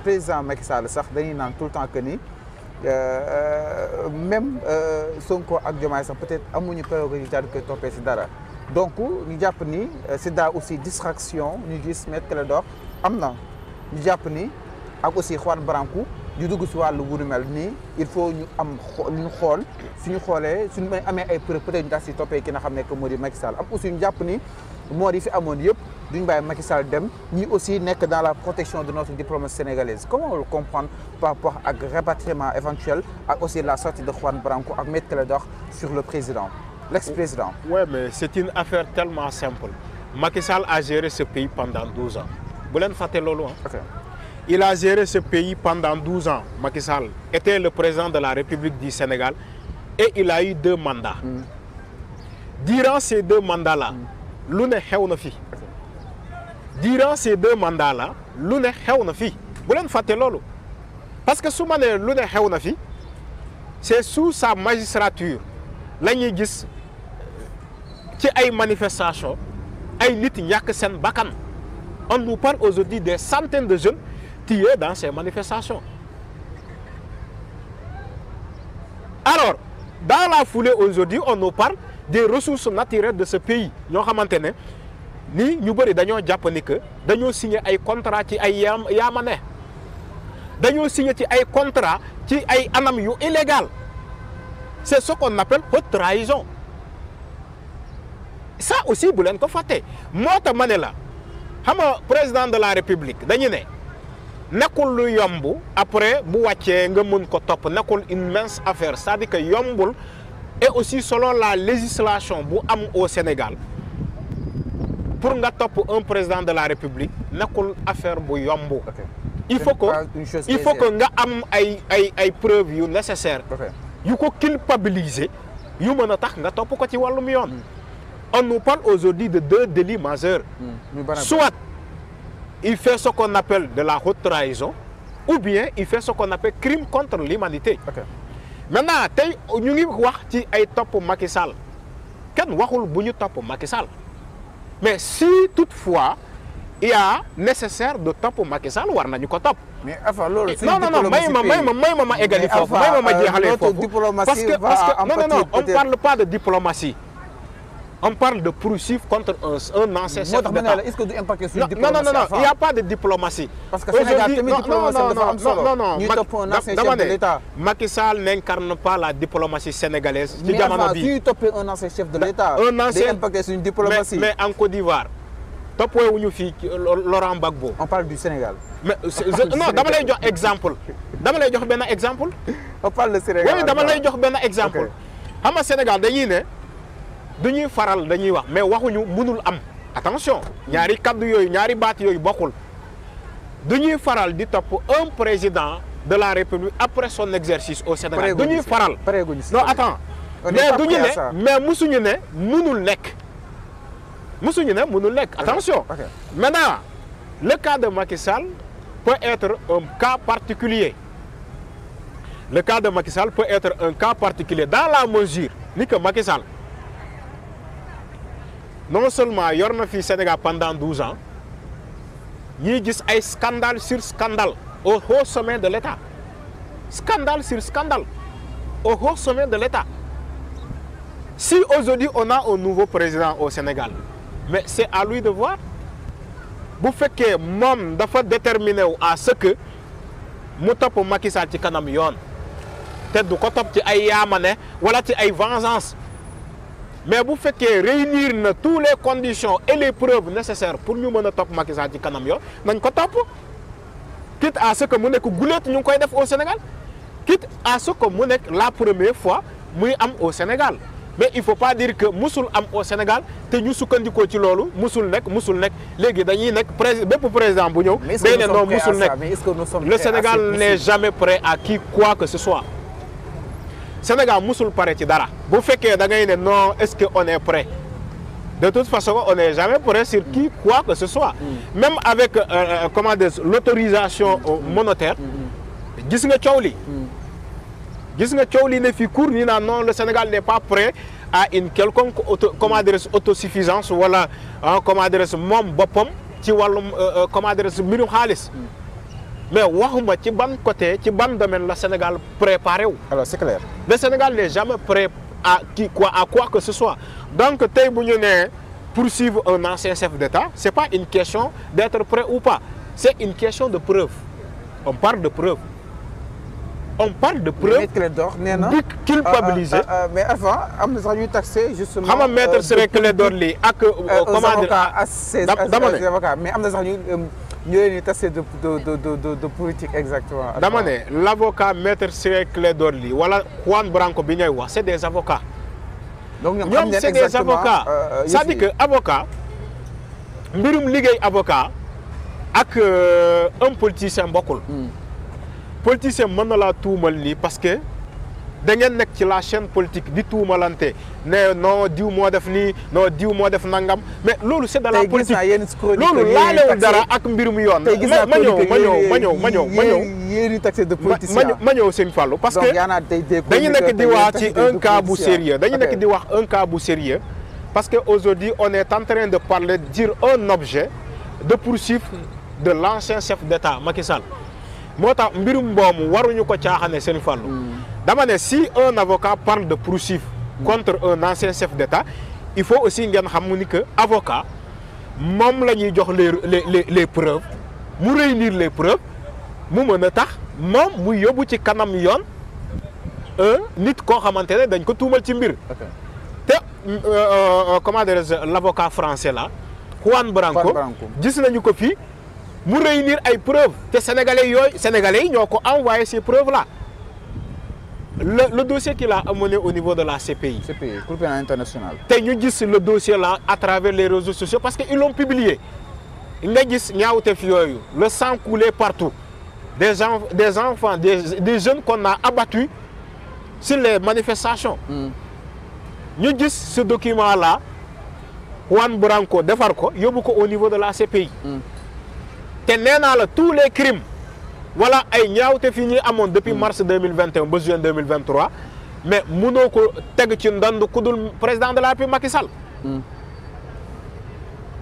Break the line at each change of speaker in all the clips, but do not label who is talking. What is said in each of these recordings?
président Macky Sall sax dañuy naan tout le temps que ni même Sonko ak Diomaye sax peut-être amuñu prérogative daal di koy toppee si dara donc ñu jàpp ni c'est daa aussi distraction ñu gis Maître Clédor am na ñu jàpp ni ak aussi Juan Branco ñu dugg si wàllu wu mel nii il faut ñu am ñu xool suñu xoolee suñu amee ay preuve peut-être ñu daal si toppee ki nga xam ne que moo di Macky Sall am aussi ñu jàpp ni moo di fi amoon yëpp duñ bàyyi Macky Sall dem ñi aussi nekk dans la protection de notre diplomatie sénégalaise comment on le comprendre par rapport ak rapatriement éventuel ak aussi la sortie de Juan Branco ak Maître Clédor sur le président l'ex-président.
Oui, mais c'est une affaire tellement simple. Macky Sall a géré ce pays pendant 12 ans. Vous l'avez fait lolo.
Okay.
Il a géré ce pays pendant 12 ans. Macky Sall était le président de la République du Sénégal et il a eu 2 mandats. Durant ces 2 mandats-là, l'une est fi. Durant ces 2 mandats-là, l'une est fi. Vous l'avez fait lolo. Parce que souvent, l'une est fi, c'est sous sa magistrature. La ñuy gis ci ay manifestations ay nit ñàkk seen bakkan. On nous parle aujourd'hui des centaines de jeunes tués dans ces manifestations. Alors, dans la foulée aujourd'hui, on nous parle des ressources naturelles de ce pays. ñoo xamante ne ni ñu bëri dañoo jàpp ni que dañoo signé ay contrat ci ay yaamane dañoo signé ci ay contrat ci ay anam yu illégal. C'est ce qu'on appelle haute trahison. Ça aussi, vous l'avez fait. Moi, le président de la République, nekul lu yomb après bu wàccee nga mën ko topp nekul une mince affaire c'est-à-dire que yombul et aussi selon la législation bu am au Sénégal pour nga topp un président de la République nekul affaire bu yomb. Okay. Il faut que nga am ay preuves yu nécessaires. Okay. yu ko culpabiliser yu mën a tax nga topp ko ci wàllum yoon. On nous parle aujourd'hui de 2 délits majeurs. Soit il fait ce qu'on appelle de la haute trahison ou bien il fait ce qu'on appelle crime contre l'humanité. Okay. Maintenant tey ñu ngi wax ci ay topp Macky Sall kenn waxul bu ñu topp Macky Sall mais si toutefois il y a nécessaire de topp Macky Sall war nañu ko topp.
mais enfin loolu
non may ma égali foofu may ma jeexalee foofu parce que non on parle pas de diplomatie. On parle de poursuivre contre un ancien chef d'État.
Est-ce que du impacter sur diplomatie?
Non, il n'y a pas de diplomatie.
Parce que Sénégal, non, un ancien chef de l'État.
Macky Sall n'incarne pas la diplomatie sénégalaise.
Mais enfin, tu topes un ancien chef de l'État. Un ancien impacter sur une diplomatie.
Mais en Côte d'Ivoire, topé où fi Laurent Gbagbo.
On parle du Sénégal.
Mais non, dama lay jox exemple. Dama lay jox ben exemple.
On parle du Sénégal.
Oui, dama lay jox ben exemple. Xam nga Sénégal dañuy né dañuy faral dañuy wax mais waxuñu mënul am attention ñaari kaddu yooyu ñaari baat yooyu bokkul dañuy faral di topp un président de la République après son exercice au Sénégal dañuy faral non attends mais duñu ne mais musuñu ne mënul nekk attention maintenant le cas de Macky Sall peut être un cas particulier le cas de Macky Sall peut être un cas particulier dans la mesure ni que Macky Sall non seulement yor na fi Sénégal pendant 12 ans ñuy gis ay scandale sur scandale au haut sommet de l'État scandale sur scandale au haut sommet de l'État. Si aujourd'hui on a un nouveau président au Sénégal mais c'est à lui de voir bu fekkee moom dafa déterminé wu à ce que mu topp Macky Sall ci kanam yoon te du ko topp ci ay yaamane wala ci ay vengeance. Mais vous faites réunir toutes les conditions et les preuves nécessaires pour nous mener top Macky Sall ci kanam yo nañ ko top quitte à ce que mu nek goulet ñu koy def au Sénégal quitte à ce que mu nek la première fois muy am au Sénégal mais il faut pas dire que musul am au Sénégal te ñu sukkandiko ci lolu musul nek légui dañuy nek bépp président bu ñew day né non musul nek le Sénégal n'est jamais prêt à qui quoi que ce soit. Sénégal musul pare ci dara bu fekkee da ngay ne non est-ce que on est prêt de toute façon on n'est jamais prêt sur qui quoi que ce soit même avec comment dire l'autorisation monétaire gis nga coow li ne fi cour ni naan non le Sénégal n'est pas prêt à une quelconque autosuffisance wala comment dire moom boppam ci wàllum comment dire mbirum xaalis mais waxuma ci ban côté ci ban domaine la Sénégal préparé wu.
alors c'est clair.
Le Sénégal n'est jamais prêt à quoi que ce soit. Donc tey bu ñu nee poursuivre un ancien chef d'État c'est pas une question d'être prêt ou pas c'est une question de preuve. On parle de preuve. On parle de preuve.
Maître Clédor nee na
di culpabiliser.
mais avant am na sax ñuy taxé justement.
xam nga maître Ciré Clédor Ly ak. comment dire dama ne
avocats mais am na sax ñu leen di taxé de politique exactement.
dama ne l'avocat maître Ciré Clédor Ly wala Juan Branco bi ñuy wax c'est des avocats.
donc ñoom
c'est des avocats. c'est-à-dire que avocat mbirum liggéey avocat ak un politicien bokkul. politicien mën na laa tuumal lii parce que da ngeen nekk ci la chaîne politique di tuumalante ne non diw moo def nii non diw moo def nangam mais loolu c'est de la politique loolu laalewul dara ak mbirum yoon. ma ñëw seen fàllu parce que dañu nekk di wax ci un cas bu sérieux dañu nekk di wax un cas bu sérieux parce que aujourd'hui on est en train de parler dire un objet de poursuite de l'ancien chef d'État Macky Sall. moo tax mbirum mboomu waruñu ko caaxane seen fàllu dama ne si un avocat parle de poursuite contre un ancien chef d'État il faut aussi ngeen xam ni que avocat moom la ñuy jox les preuves mu réunir les preuves mu mën a tax moom mu yóbbu ci kanam yoon nit koo xamante ne dañ ko tuumal ci mbir te comment dirais-je l'avocat français là Juan Branco gis nañu ko fii mu réunir ay preuves te sénégalais yi ñoo ko envoyé ces preuves là le dossier qu'il a amené au niveau de la CPI.
Cour pénale internationale.
te ñu gis le dossier là à travers les réseaux sociaux parce que ils l'ont publié nga gis ñaawteef yooyu le sang coulé partout des enfants des jeunes qu'on a abattus sur les manifestations. ñu gis ce document là Juan Branco defar ko yóbbu ko au niveau de la CPI. te nee naa la tous les crimes wala ay ñaawte fi ñuy amoon depuis mars 2021 ba juin 2023 mais mënoo ko teg ci ndand ku dul président de la République Macky Sall.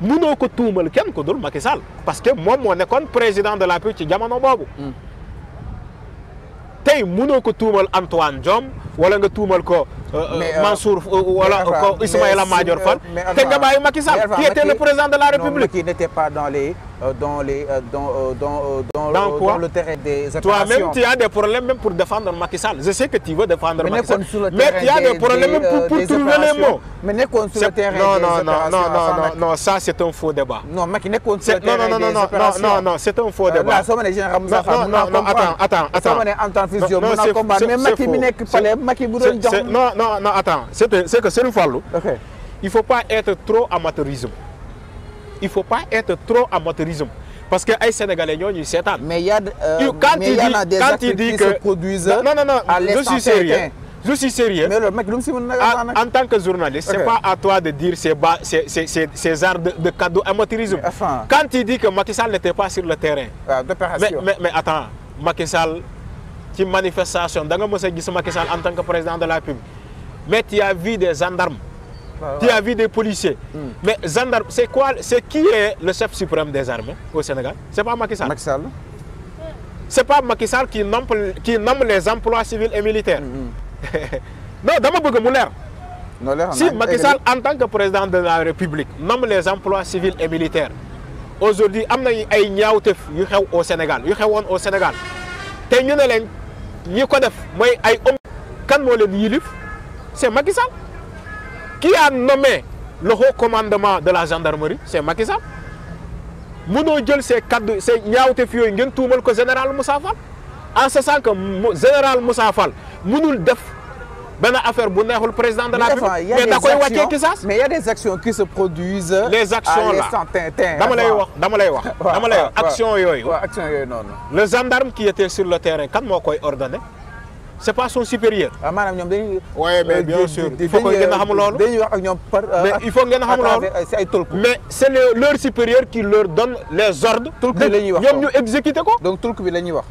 mënoo ko tuumal kenn ku dul Macky Sall parce que moom moo nekkoon président de la République ci jamono boobu. tey mënoo ko tuumal Antoine Diome wala nga tuumal ko Mansour wala ko Ismaïla Madior Fall te nga bàyyi Macky Sall qui était le président de la République.
qui n'était pas dans le terrain des opérations.
Toi-même tu as des problèmes même pour défendre Macky Sall. Je sais que tu veux défendre Macky Sall mais tu as des problèmes même pour trouver les mots.
mais nekkoon sur le terrain des opérations.
non ça c'est un faux débat.
non Macky nekkoon sur le terrain des opérations.
non c'est un faux débat.
soo ma nee général Moussa Fall
non attends
soo ma nee Antoine Félix Diome mën naa combattre mais Macky mi nekk palais Macky bu doon jox.
non attends c'est que Serigne Fallou. il faut pas être trop amateurisme. il faut pas être trop amateurisme parce que ay sénégalais ñoo ñuy seetaan.
mais il y a des actes qui se produisent.
non je suis sérieux.
mais loolu Macky lu mu si mën a
en tant que journaliste. c'est pas à toi de dire ces genres de cadeaux amateurisme. quand il dit que Macky Sall n'était pas sur le terrain. mais attends Macky Sall ci manifestation da nga mës a gis Macky Sall en tant que président de la République mais tu as vu des gendarmes. Tu as vu des policiers. Mais gendarme, c'est qui est le chef suprême des armées au Sénégal? C'est pas Macky Sall. C'est pas Macky Sall qui nomme les emplois civils et militaires. Non, dama bëgg mu leer. Si Macky Sall en tant que président de la République nomme les emplois civils et militaires aujourd'hui am na ay ñaawteef yu xew au Sénégal yu xewoon au Sénégal te ñu ne leen ñi ko def mooy ay homme kan moo leen yilif c'est Macky Sall. Qui a nommé le haut commandement de la gendarmerie? C'est Macky Sall. mënoo jël ces kaddu ces ñaawteef yooyu ngeen tuumal ko général Moussa Fall en ce sens que général Moussa Fall mënul def benn affaire bu neexul président de la République mais da koy wàccee kisaas.
mais il y a des actions qui se produisent.
les actions là dama lay wax action yooyu.
action yooyu noonu.
le gendarme qui était sur le terrain kan moo koy ordonné. c'est pas son supérieur.
maanaam ñoom dañuy.
oui mais bien sûr il faut que ngeen a xam loolu.
dañuy wax ak ñoom par.
mais il faut ngeen a xam loolu.
c'est ay tolku.
mais c'est leur supérieur qui leur donne les ordres.
tolku bi la ñuy wax
ñoom ñu exécuter ko.
donc tolku bi la ñuy wax.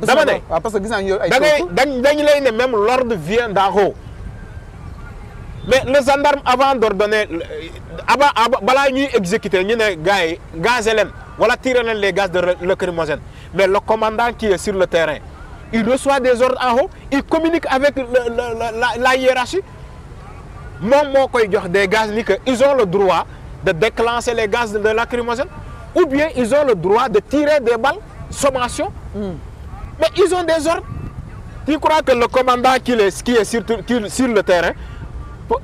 dama ne
parce que gis naa ñu ay
tolku. dañu lay ne même l'ordre vient d'en haut. mais le gendarme avant d'ordonner balaa ñuy exécuter ñu ne gars yi gazé leen wala tiré leen les gaz de lacrymogène mais le commandant qui est sur le terrain, il reçoit des ordres en haut, il communique avec la hiérarchie. Des gaz, ils ont le droit de déclencher les gaz de lacrymogène, ou bien ils ont le droit de tirer des balles, sommation. Mais ils ont des ordres. Tu crois que le commandant qui est sur le terrain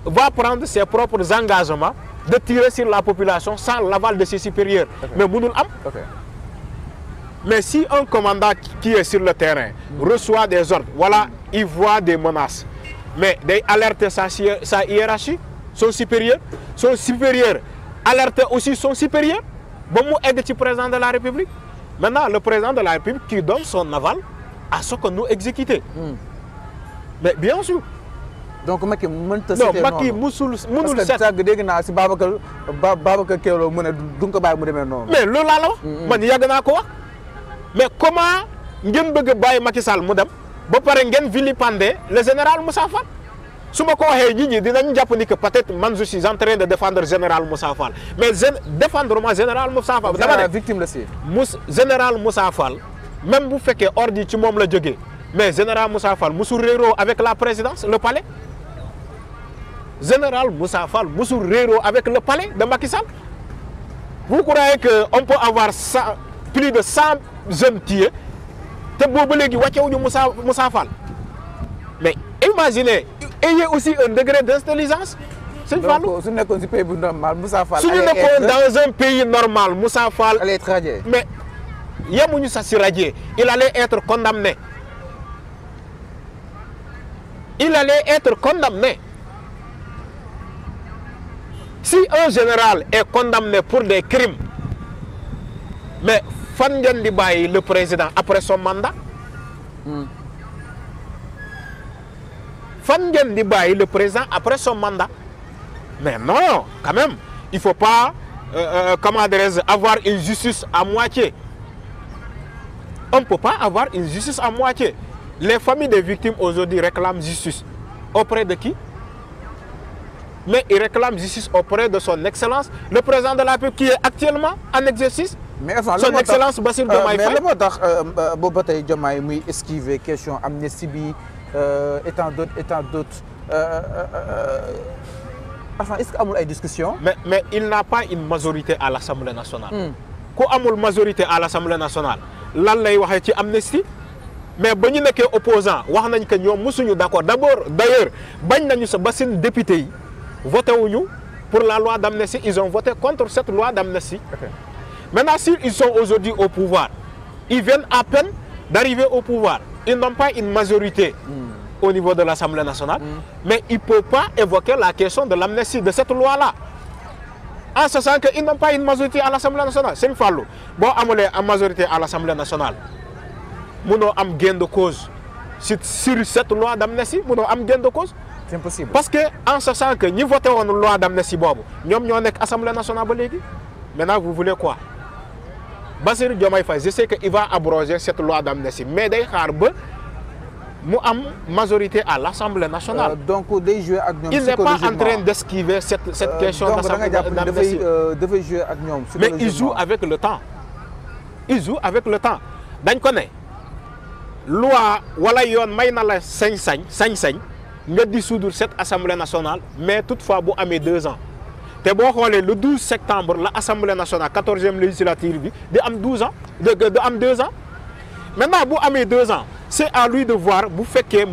va prendre ses propres engagements de tirer sur la population sans l'aval de ses supérieurs? Mais Mounoul Am. Mais si un commandant qui est sur le terrain reçoit des ordres, voilà, il voit des menaces, mais d'alerte sa hiérarchie, son supérieur alerte aussi son supérieur, bon, aide le président de la République. Maintenant, le président de la République qui donne son aval à ce que nous exécutons. Mais bien sûr.
Donc, Macky,
non, Macky, Moussoul,
parce que ça, dégg naa si Babacar Keïlo mu ne du ko bàyyi mu demee noonu.
Mais loolu laa la wax. man yàgg naa ko wax. Mais comment ngeen bëgg a bàyyi Macky Sall mu dem ba pare ngeen vilipender le général Moussa Fall? su ma ko waxee nit ñi dinañ jàpp ni que peut-être man je suis en train de défendre général Moussa Fall, mais défendre ma général Moussa Fall. dama ne
victime la si.
général Moussa Fall même bu fekkee ordre yi ci moom la jógee, mais général Moussa Fall musul réeroo avec la présidence, le palais. Général Moussa Fall musul réeroo avec le palais de Macky Sall. Vous croyez qu'on peut avoir plus de 100 jeunes tués te boobu léegi wàccewuñu Moussa Fall? Mais imaginez, ayez aussi un degré d'intelligence. C'est
donc su nekkoon si pays normal Moussa Fall.
Su ñu nekkoon dans un pays normal Moussa Fall
allait être radié.
Mais yemuñu sax si radié, il allait être condamné. Il allait être condamné. Si un général est condamné pour des crimes, mais fan ngeen di bàyyi le président après son mandat? Fan ngeen di bàyyi le président après son mandat? Mais non, quand même, il ne faut pas comment dirais-je, avoir une justice à moitié. On ne peut pas avoir une justice à moitié. Les familles des victimes aujourd'hui réclament justice. Auprès de qui? Mais ils réclament justice auprès de son excellence, le président de la République qui est actuellement en exercice.
Mais enfin,
son excellence Bassirou Diomaye Faye.
Mais le moo tax boobu ba tey Diomaye muy esquiver question amnistie bi étant d'autres enfin est-ce que amul ay discussion?
Mais il n'a pas une majorité à l'Assemblée nationale. Ku amul majorité à l'Assemblée nationale lan lay waxee ci amnistie? Mais ba ñu nekkee opposant wax nañ que ñoom mosuñu d'accord d'ailleurs bañ nañu sa ba seen député yi voté wuñu pour la loi d'amnistie, ils ont voté contre cette loi d'amnistie. Maintenant, s'ils sont aujourd'hui au pouvoir, ils viennent à peine d'arriver au pouvoir. Ils n'ont pas une majorité au niveau de l'Assemblée nationale, mais ils ne peuvent pas évoquer la question de l'amnistie, de cette loi-là. En ce sens qu'ils n'ont pas une majorité à l'Assemblée nationale. C'est une fallo. Bon, à majorité à l'Assemblée nationale, nous avons un gain de cause. Sur cette loi d'amnistie, nous avons un gain de cause.
C'est impossible.
Parce que, en ce sens que nous votons une loi d'amnistie, nous avons une Assemblée nationale. Maintenant, vous voulez quoi? Bassirou Diomaye Faye, je sais qu'il va abroger cette loi d'amnistie, mais il y a une majorité à l'Assemblée nationale.
Donc,
il n'est pas en train d'esquiver cette question d'amnistie. Mais il joue avec le temps. Il joue avec le temps. Dañ ko ne loi wala yoon may na la sañ-sañ nga dissoudre cette Assemblée nationale, mais toutefois bu amee 2 ans. te boo xoolee le 12 septembre la Assemblée nationale 14e législature bi di am 12 ans de am 2 ans. Maintenant bu amee 2 ans c'est à lui de voir bu fekkee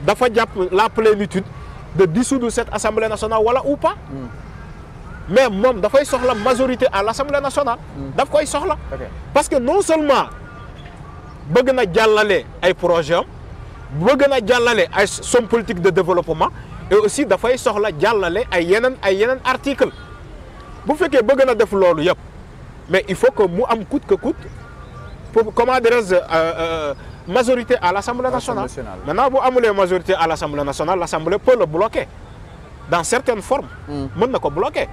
dafa jàpp la plénitude de dissoudre cette Assemblée nationale wala ou pas. Mais moom dafay soxla majorité à l'Assemblée nationale. daf koy soxla. Parce que non seulement bëgg na jàllale ay projet am bëgg na jàllale ay somme politique de développement. Et aussi dafay soxla jàllale ay yeneen article bu fekkee bëgg na def loolu yëpp, mais il faut que mu am coûte que coûte pour comment dirais-je majorité à l'Assemblée nationale. Maintenant bu amulee majorité à l'Assemblée nationale, l'Assemblée peut le bloquer dans certaines formes. mën na ko bloquer.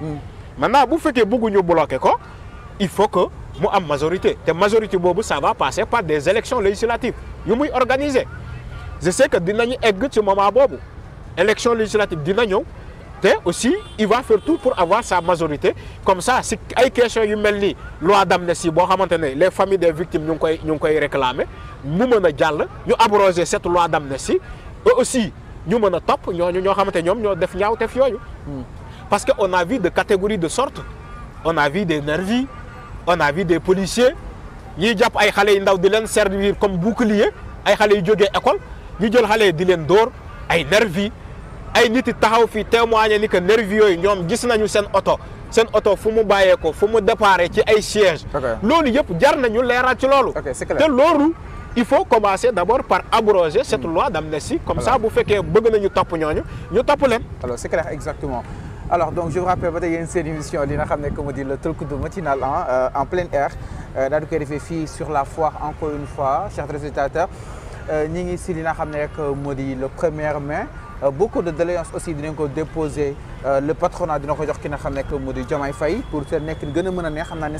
Maintenant bu fekkee bëgguñu bloquer ko, il faut que mu am majorité te majorité boobu ça va passer par des élections législatives yu muy organiser. Je sais que dinañu egg ci moment boobu. Élection législative dina ñëw aussi il va faire tout pour avoir sa majorité comme ça si ay questions yu mel ni loi d'amnistie boo xamante ne les familles des victimes ñu ngi koy réclamer mu mën a jàll ñu abroger cette loi d'amnistie et aussi ñu mën a topp ñooñu ñoo xamante ñoom ñoo def ñaawteef yooyu. Parce que on a vu de catégories de sorte on a vu des nervis on a vu des policiers ñiy jàpp ay xale yu ndaw di leen servir comme bouclier ay xale yu jógee école ñu jël xale yi di leen dóor ay nervis ay nit yi taxaw fii témoigner ni que nervis yooyu ñoom gis nañu seen oto fu mu bàyyeekoo fu mu déparé ci ay sièges. loolu yëpp jar nañu leeral ci loolu. te loolu il faut commencer d'abord par abroger cette loi d'amnistie comme ça bu fekkee bëgg nañu topp ñooñu ñu topp leen.
alors c'est clair exactement. Alors donc je vous rappelle ba tey yéen seen émission li nga xam ne comme dit le talk matinal en plein air daal di koy defee fii sur la foire encore une fois chers téléspectateurs ñi ngi si li nga xam ne rek moo di le 1er mai beaucoup de doléances aussi dinañ ko déposer le patronat dina ko jox ki nga xam ne moo di Diomaye Faye pour seen nekk gën a mën a neex xam naa ne